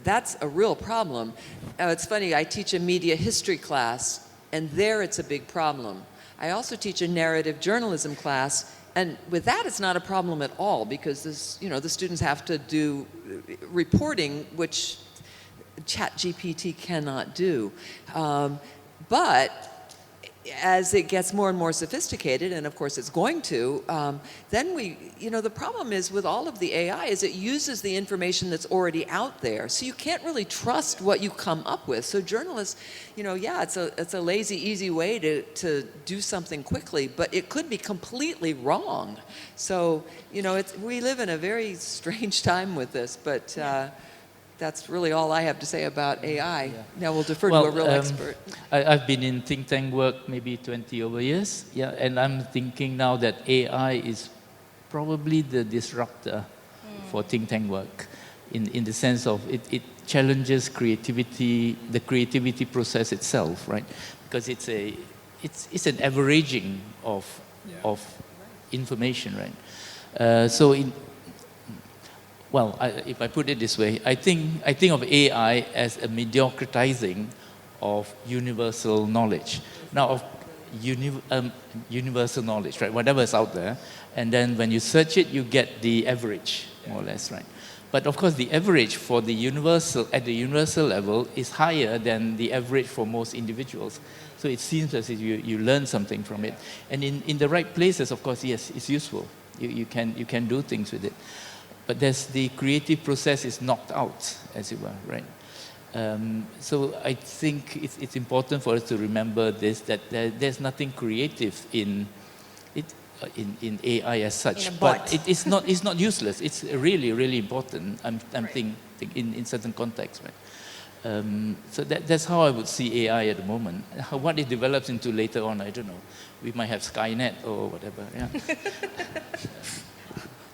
that's a real problem. It's funny, I teach a media history class, and there it's a big problem. I also teach a narrative journalism class, and with that it's not a problem at all, because this, you know, the students have to do reporting, which ChatGPT cannot do. But as it gets more and more sophisticated, and of course it's going to, then you know, the problem is with all of the AI is it uses the information that's already out there. So you can't really trust what you come up with. So journalists, you know, yeah, it's a lazy, easy way to do something quickly, but it could be completely wrong. So, you know, we live in a very strange time with this, but that's really all I have to say about AI. Yeah. Now we'll defer to a real expert. I've been in think tank work maybe 20 over years, yeah, and I'm thinking now that AI is probably the disruptor for think tank work, in the sense of it challenges creativity, the creativity process itself, right? Because it's an averaging of information, right? Well, if I put it this way, I think of AI as a mediocritizing of universal knowledge. Now, of universal knowledge, right? Whatever's out there, and then when you search it, you get the average, more or less, right? But of course, the average for the universal at the universal level is higher than the average for most individuals. So it seems as if you learn something from it, and in the right places, of course, yes, it's useful. You can do things with it. But the creative process is knocked out, as it were, right? So I think it's important for us to remember this, that there's nothing creative in AI as such, but it's not useless. It's really, really important. I'm thinking in certain contexts, right? So that's how I would see AI at the moment. What it develops into later on, I don't know. We might have Skynet or whatever. Yeah.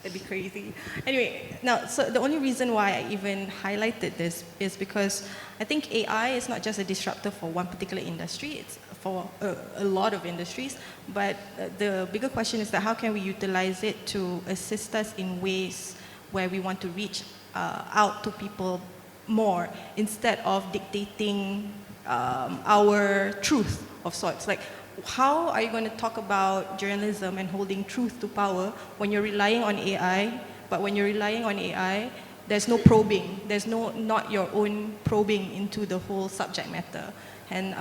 That'd be crazy. Anyway, now, so the only reason why I even highlighted this is because I think AI is not just a disruptor for one particular industry, it's for a lot of industries, but the bigger question is that how can we utilize it to assist us in ways where we want to reach out to people more instead of dictating our truth of sorts. Like, how are you going to talk about journalism and holding truth to power when you're relying on AI, but when you're relying on AI, there's no probing, there's not your own probing into the whole subject matter. And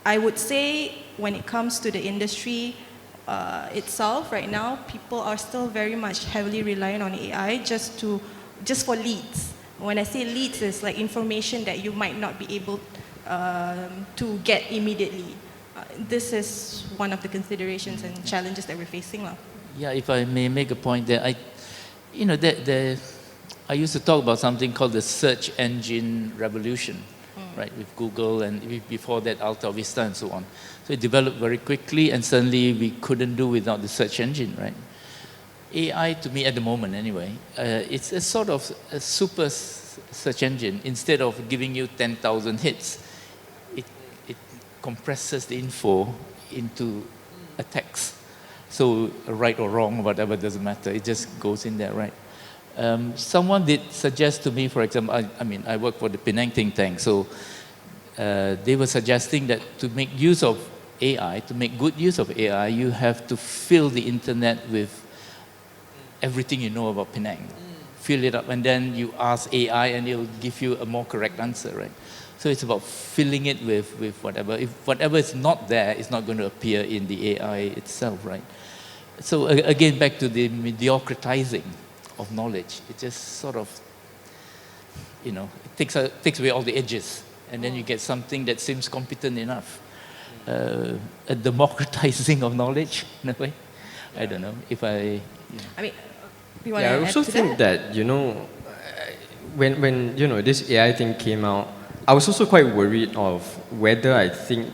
I would say when it comes to the industry itself right now, people are still very much heavily reliant on AI just for leads. When I say leads, it's like information that you might not be able to get immediately. This is one of the considerations and challenges that we're facing now. Yeah, if I may make a point there, I used to talk about something called the search engine revolution, right, with Google and before that Alta Vista and so on. So it developed very quickly and suddenly we couldn't do without the search engine, right? AI, to me at the moment anyway, it's a sort of a super search engine. Instead of giving you 10,000 hits, it compresses the info into a text. So right or wrong, whatever, doesn't matter. It just goes in there, right? Someone did suggest to me, for example, I work for the Penang think tank, so they were suggesting that to make use of AI, to make good use of AI, you have to fill the internet with everything you know about Penang. Fill it up, and then you ask AI, and it'll give you a more correct answer, right? So it's about filling it with whatever. If whatever is not there, it's not going to appear in the AI itself, right? So again, back to the mediocritizing of knowledge. It just sort of, it takes away all the edges, and then you get something that seems competent enough. A democratizing of knowledge, in a way. I don't know if I. I also think that when this AI thing came out, I was also quite worried of whether I think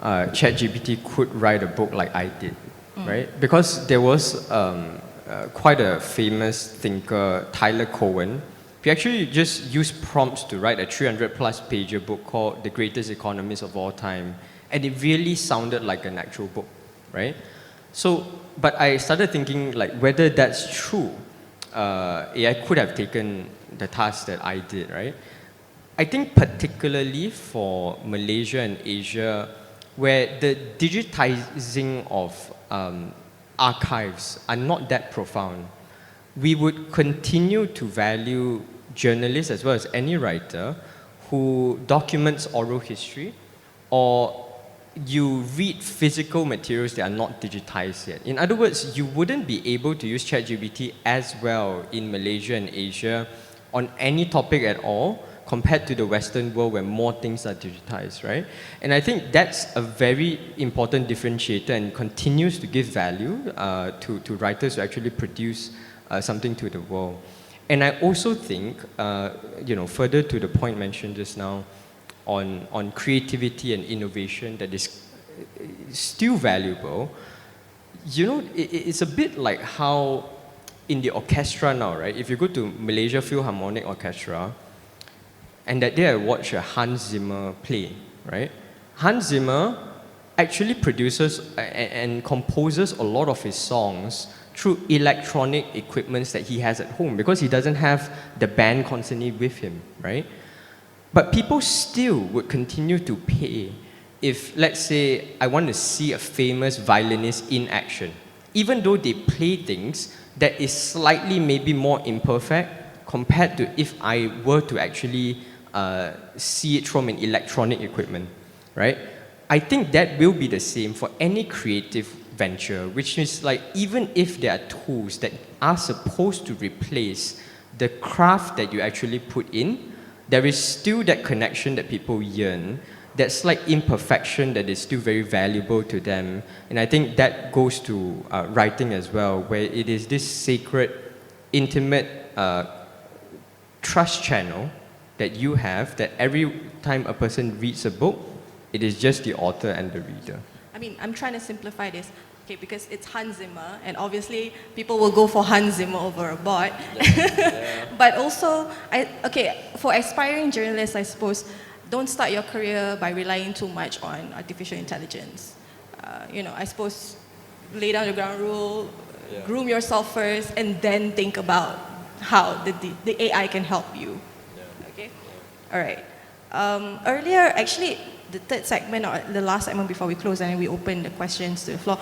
ChatGPT could write a book like I did, right? Because there was quite a famous thinker, Tyler Cowen. He actually just used prompts to write a 300-plus pager book called The Greatest Economist of All Time, and it really sounded like an actual book, right? So, but I started thinking like whether that's true. AI could have taken the task that I did, right? I think particularly for Malaysia and Asia, where the digitizing of archives are not that profound, we would continue to value journalists as well as any writer who documents oral history, or you read physical materials that are not digitized yet. In other words, you wouldn't be able to use ChatGPT as well in Malaysia and Asia on any topic at all compared to the Western world where more things are digitized, right? And I think that's a very important differentiator and continues to give value to writers who actually produce something to the world. And I also think, further to the point mentioned just now, on creativity and innovation that is still valuable, it's a bit like how in the orchestra now, right? If you go to Malaysia Philharmonic Orchestra, and that day I watched a Hans Zimmer play, right? Hans Zimmer actually produces and composes a lot of his songs through electronic equipments that he has at home because he doesn't have the band constantly with him, right? But people still would continue to pay if, let's say, I want to see a famous violinist in action, even though they play things that is slightly maybe more imperfect compared to if I were to actually see it from an electronic equipment, right? I think that will be the same for any creative venture, which is like even if there are tools that are supposed to replace the craft that you actually put in, there is still that connection that people yearn, that slight imperfection that is still very valuable to them. And I think that goes to writing as well, where it is this sacred, intimate trust channel that you have, that every time a person reads a book, it is just the author and the reader. I mean, I'm trying to simplify this, okay, because it's Hans Zimmer, and obviously people will go for Hans Zimmer over a bot. Yeah. But also, for aspiring journalists, I suppose, don't start your career by relying too much on artificial intelligence. I suppose, lay down the ground rule, groom yourself first, and then think about how the AI can help you. Yeah. Okay? All right. Earlier, actually, the third segment, or the last segment before we close, and then we open the questions to the floor,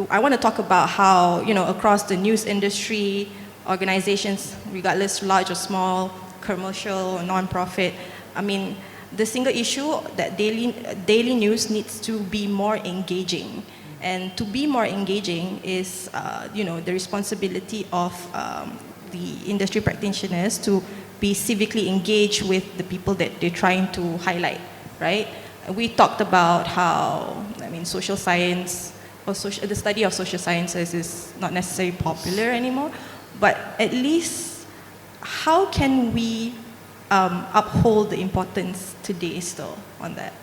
I want to talk about how, across the news industry, organizations, regardless large or small, commercial or non-profit, I mean, the single issue that daily news needs to be more engaging. And to be more engaging is, the responsibility of the industry practitioners to be civically engaged with the people that they're trying to highlight, right? We talked about how, social science, or the study of social sciences is not necessarily popular anymore, but at least how can we uphold the importance today still on that?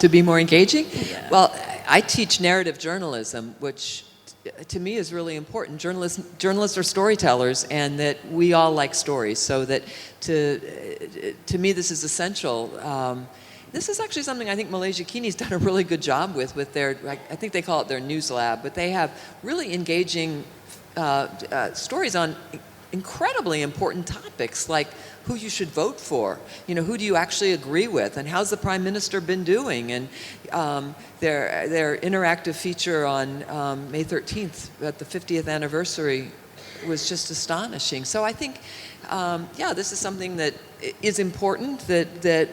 To be more engaging? Yeah. Well, I teach narrative journalism, which to me is really important. Journalists are storytellers, and that we all like stories, so that to me this is essential. This is actually something I think Malaysia Kini's done a really good job with their, I think they call it their news lab, but they have really engaging stories on incredibly important topics like who you should vote for, who do you actually agree with, and how's the Prime Minister been doing, and their interactive feature on May 13th at the 50th anniversary was just astonishing. So I think, this is something that is important, that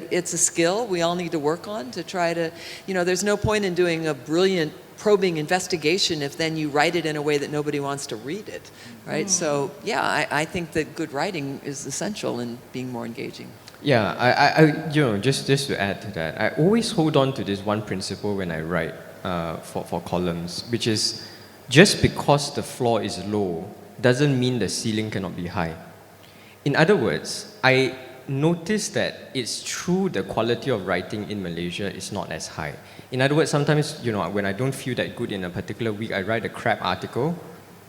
it's a skill we all need to work on to try to, there's no point in doing a brilliant probing investigation if then you write it in a way that nobody wants to read it, right? So I think that good writing is essential in being more engaging. Yeah, I just to add to that, I always hold on to this one principle when I write for columns, which is just because the floor is low doesn't mean the ceiling cannot be high. In other words, I noticed that it's true the quality of writing in Malaysia is not as high. In other words, sometimes, when I don't feel that good in a particular week, I write a crap article,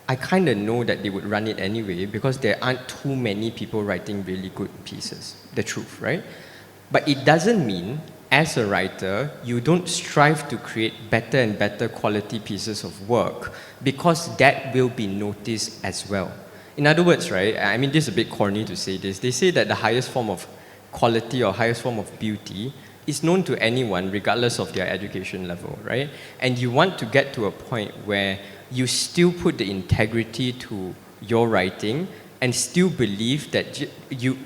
I kind of know that they would run it anyway because there aren't too many people writing really good pieces, the truth, right? But it doesn't mean as a writer, you don't strive to create better and better quality pieces of work because that will be noticed as well. In other words, right, I mean, this is a bit corny to say this. They say that the highest form of quality or highest form of beauty is known to anyone regardless of their education level, right? And you want to get to a point where you still put the integrity to your writing and still believe that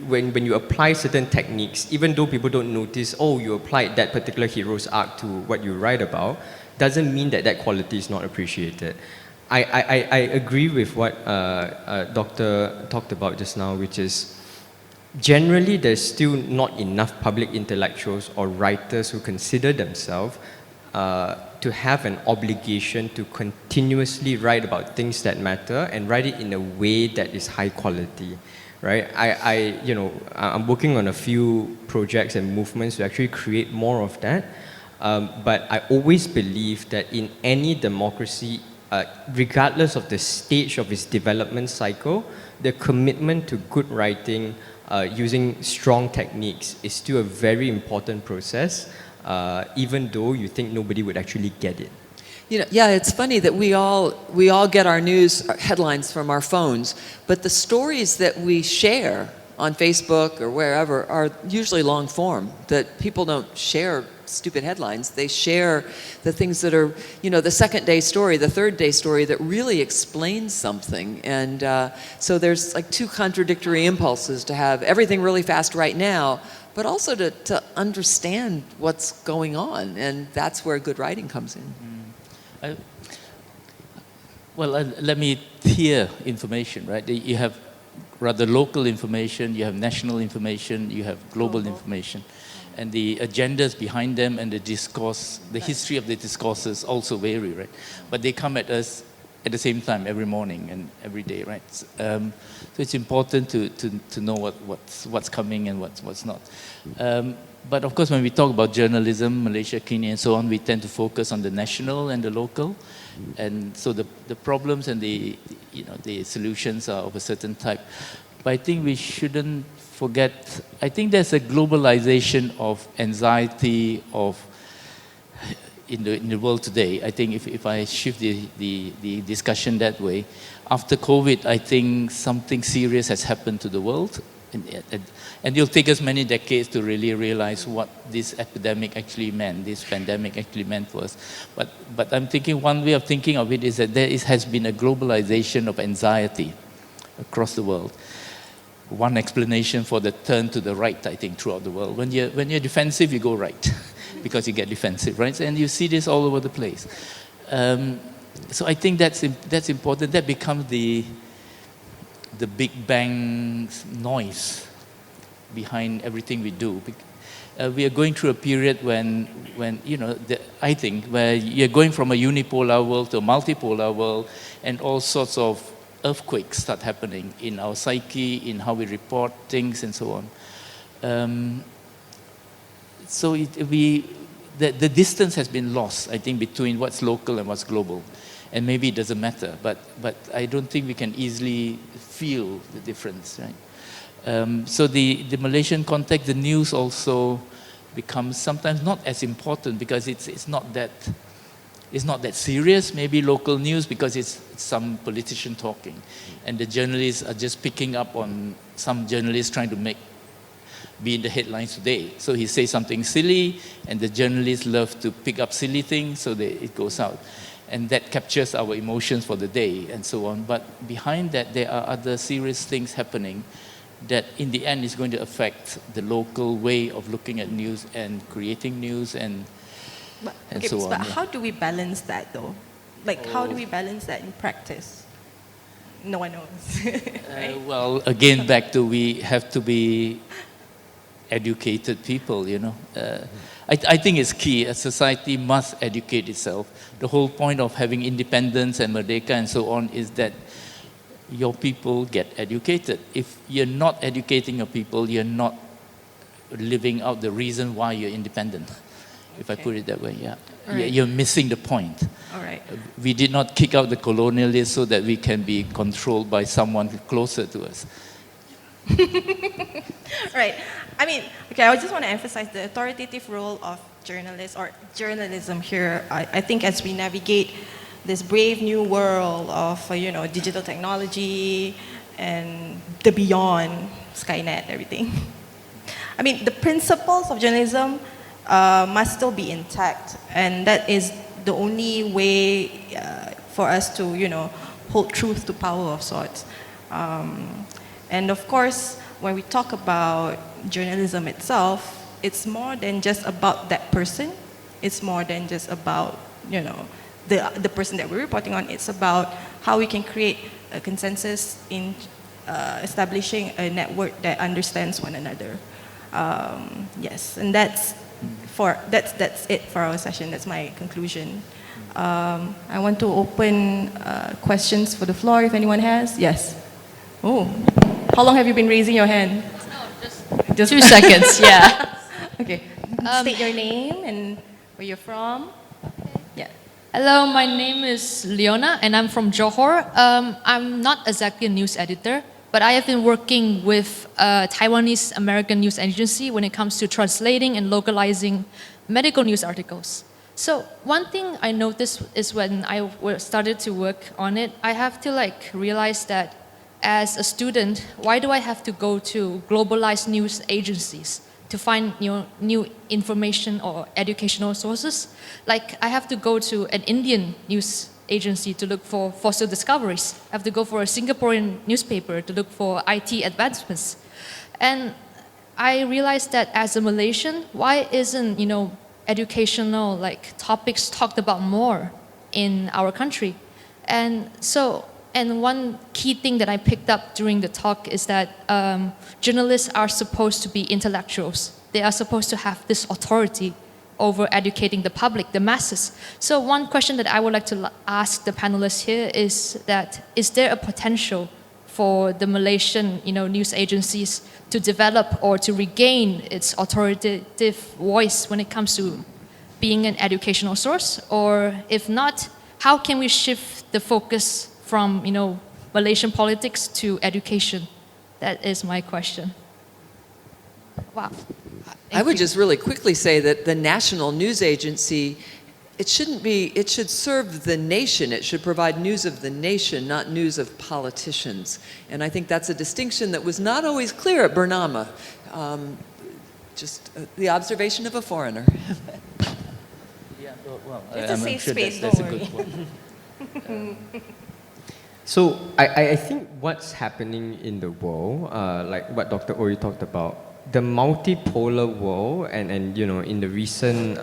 when you apply certain techniques, even though people don't notice, oh, you applied that particular hero's arc to what you write about, doesn't mean that that quality is not appreciated. I agree with what Doctor talked about just now, which is generally there's still not enough public intellectuals or writers who consider themselves to have an obligation to continuously write about things that matter and write it in a way that is high quality, right? I'm working on a few projects and movements to actually create more of that. But I always believe that in any democracy, regardless of the stage of its development cycle, the commitment to good writing using strong techniques is still a very important process, even though you think nobody would actually get it. You know, yeah, it's funny that we all get our news headlines from our phones, but the stories that we share on Facebook or wherever are usually long form, that people don't share stupid headlines. They share the things that are, you know, the second day story, the third day story that really explains something. And so there's like two contradictory impulses to have everything really fast right now, but also to understand what's going on. And that's where good writing comes in. Let me tier information, right? You have rather local information, you have national information, you have global information. And the agendas behind them and the discourse, the history of the discourses also vary, right? But they come at us at the same time every morning and every day, right? So it's important to know what's coming and what's not. But of course, when we talk about journalism, Malaysia, Kenya, and so on, we tend to focus on the national and the local. And so the problems and the solutions are of a certain type. But I think we shouldn't forget, I think there's a globalization of anxiety in the world today. I think if I shift the discussion that way, after COVID, I think something serious has happened to the world. And it'll take us many decades to really realize what this epidemic actually meant, this pandemic actually meant for us. But I'm thinking one way of thinking of it is that there has been a globalization of anxiety across the world. One explanation for the turn to the right, I think, throughout the world. When you're defensive, you go right because you get defensive, right? And you see this all over the place. So I think that's important. That becomes the Big Bang noise behind everything we do. We are going through a period when I think, where you're going from a unipolar world to a multipolar world, and all sorts of earthquakes start happening in our psyche, in how we report things, and so on. So the distance has been lost, I think, between what's local and what's global. And maybe it doesn't matter, but I don't think we can easily feel the difference, right? So the Malaysian context, the news also becomes sometimes not as important because it's not that serious. Maybe local news because it's some politician talking, and the journalists are just picking up on some journalists trying to be in the headlines today. So he says something silly, and the journalists love to pick up silly things, so it goes out. And that captures our emotions for the day and so on. But behind that, there are other serious things happening that in the end is going to affect the local way of looking at news and creating news and so on. But how do we balance that though? Like, how do we balance that in practice? No one knows. Right? Well, again, back to we have to be educated people, I think it's key. A society must educate itself. The whole point of having independence and Merdeka and so on is that your people get educated. If you're not educating your people, you're not living out the reason why you're independent. If I put it that way, yeah. Right. You're missing the point. All right. We did not kick out the colonialists so that we can be controlled by someone closer to us. Right. I mean, okay, I just want to emphasize the authoritative role of journalists or journalism here. I think as we navigate this brave new world of, digital technology and the beyond, Skynet, everything. I mean, the principles of journalism must still be intact, and that is the only way for us to, hold truth to power of sorts. And of course, when we talk about journalism itself, it's more than just about that person. It's more than just about, the person that we're reporting on. It's about how we can create a consensus in establishing a network that understands one another. Yes, and that's it for our session. That's my conclusion. I want to open questions for the floor if anyone has. Yes. Oh, how long have you been raising your hand? No, just 2 seconds, yeah. Okay. State your name and where you're from. Yeah. Hello, my name is Leona and I'm from Johor. I'm not exactly a news editor, but I have been working with a Taiwanese American news agency when it comes to translating and localizing medical news articles. So one thing I noticed is when I started to work on it, I have to realize that as a student, why do I have to go to globalized news agencies to find new information or educational sources? I have to go to an Indian news agency to look for fossil discoveries. I have to go for a Singaporean newspaper to look for IT advancements. And I realized that as a Malaysian, why isn't, educational topics talked about more in our country? And one key thing that I picked up during the talk is that journalists are supposed to be intellectuals. They are supposed to have this authority over educating the public, the masses. So one question that I would like to ask the panelists here is that, is there a potential for the Malaysian news agencies to develop or to regain its authoritative voice when it comes to being an educational source? Or if not, how can we shift the focus from Malaysian politics to education? That is my question. Wow. I would just really quickly say that the National News Agency, it should serve the nation. It should provide news of the nation, not news of politicians. And I think that's a distinction that was not always clear at Bernama. Just the observation of a foreigner. Yeah, well, It's a safe sure space, that's don't a good worry. one. So I think what's happening in the world, like what Dr. Ori talked about, the multipolar world, and in the recent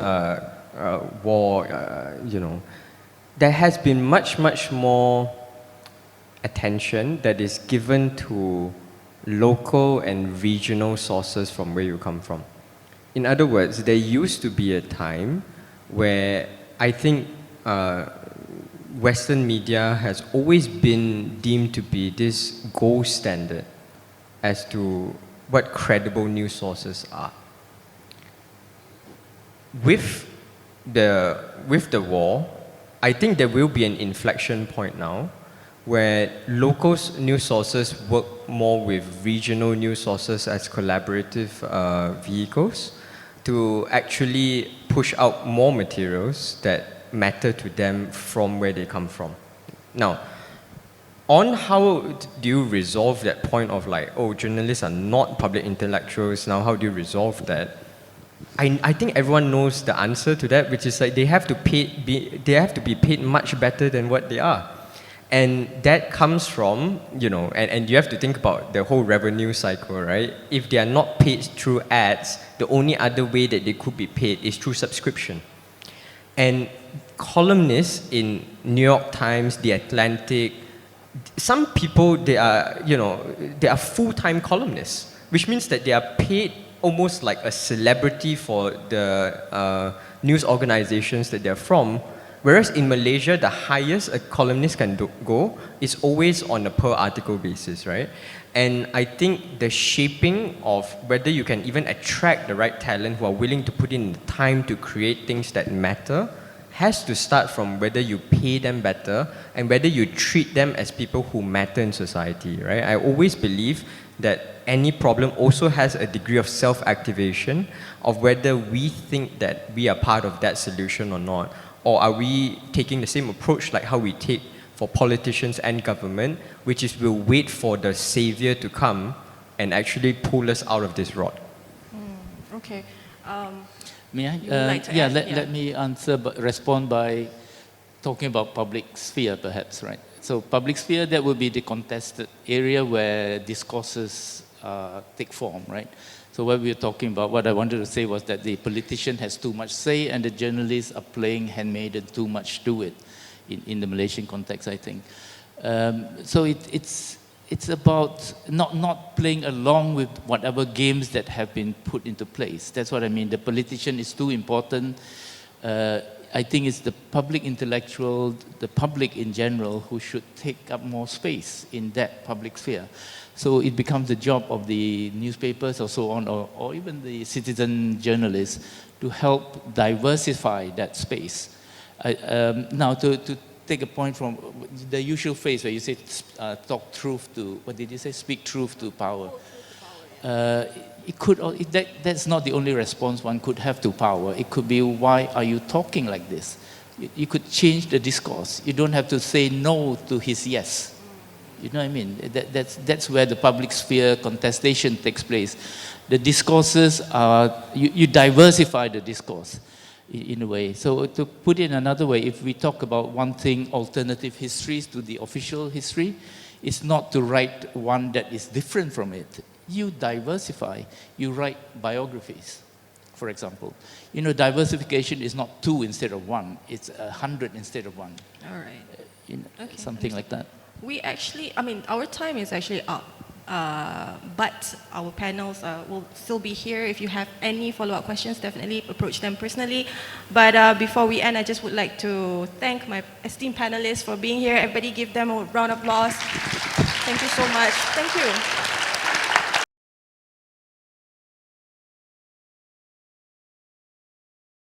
war, there has been much more attention that is given to local and regional sources from where you come from. In other words, there used to be a time where I think Western media has always been deemed to be this gold standard as to what credible news sources are. With the war, I think there will be an inflection point now where local news sources work more with regional news sources as collaborative vehicles to actually push out more materials that matter to them from where they come from. Now, on how do you resolve that point of journalists are not public intellectuals, now how do you resolve that? I think everyone knows the answer to that, which is they have to be paid much better than what they are. And that comes from, and you have to think about the whole revenue cycle, right? If they are not paid through ads, the only other way that they could be paid is through subscription. And columnists in New York Times, The Atlantic, some people, they are full-time columnists, which means that they are paid almost like a celebrity for the news organizations that they're from. Whereas in Malaysia, the highest a columnist can go is always on a per article basis, right? And I think the shaping of whether you can even attract the right talent who are willing to put in the time to create things that matter has to start from whether you pay them better and whether you treat them as people who matter in society, right? I always believe that any problem also has a degree of self-activation of whether we think that we are part of that solution or not, or are we taking the same approach like how we take for politicians and government, which is we'll wait for the savior to come and actually pull us out of this rot. Okay. May I? You would like to yeah, add? let me answer, but respond by talking about public sphere, perhaps, right? So public sphere, that will be the contested area where discourses take form, right? So what we were talking about, what I wanted to say was that the politician has too much say and the journalists are playing handmaiden too much to it in the Malaysian context, I think. So it's about not playing along with whatever games that have been put into place. That's what I mean. The politician is too important. I think it's the public intellectual, the public in general, who should take up more space in that public sphere. So it becomes the job of the newspapers or so on, or even the citizen journalists to help diversify that space. Now, to take a point from the usual phrase where you say talk truth to, what did you say? Speak truth to power. It could, that's not the only response one could have to power. It could be, why are you talking like this? You could change the discourse. You don't have to say no to his yes. You know what I mean? That's where the public sphere contestation takes place. The discourses are, you diversify the discourse in a way. So to put it another way, if we talk about one thing, alternative histories to the official history, it's not to write one that is different from it. You diversify, you write biographies, for example. You know, diversification is not 2 instead of 1, it's 100 instead of 1. All right. Okay, something like that. We actually, I mean, our time is actually up, but our panels will still be here. If you have any follow-up questions, definitely approach them personally. But before we end, I just would like to thank my esteemed panelists for being here. Everybody give them a round of applause. Thank you so much. Thank you.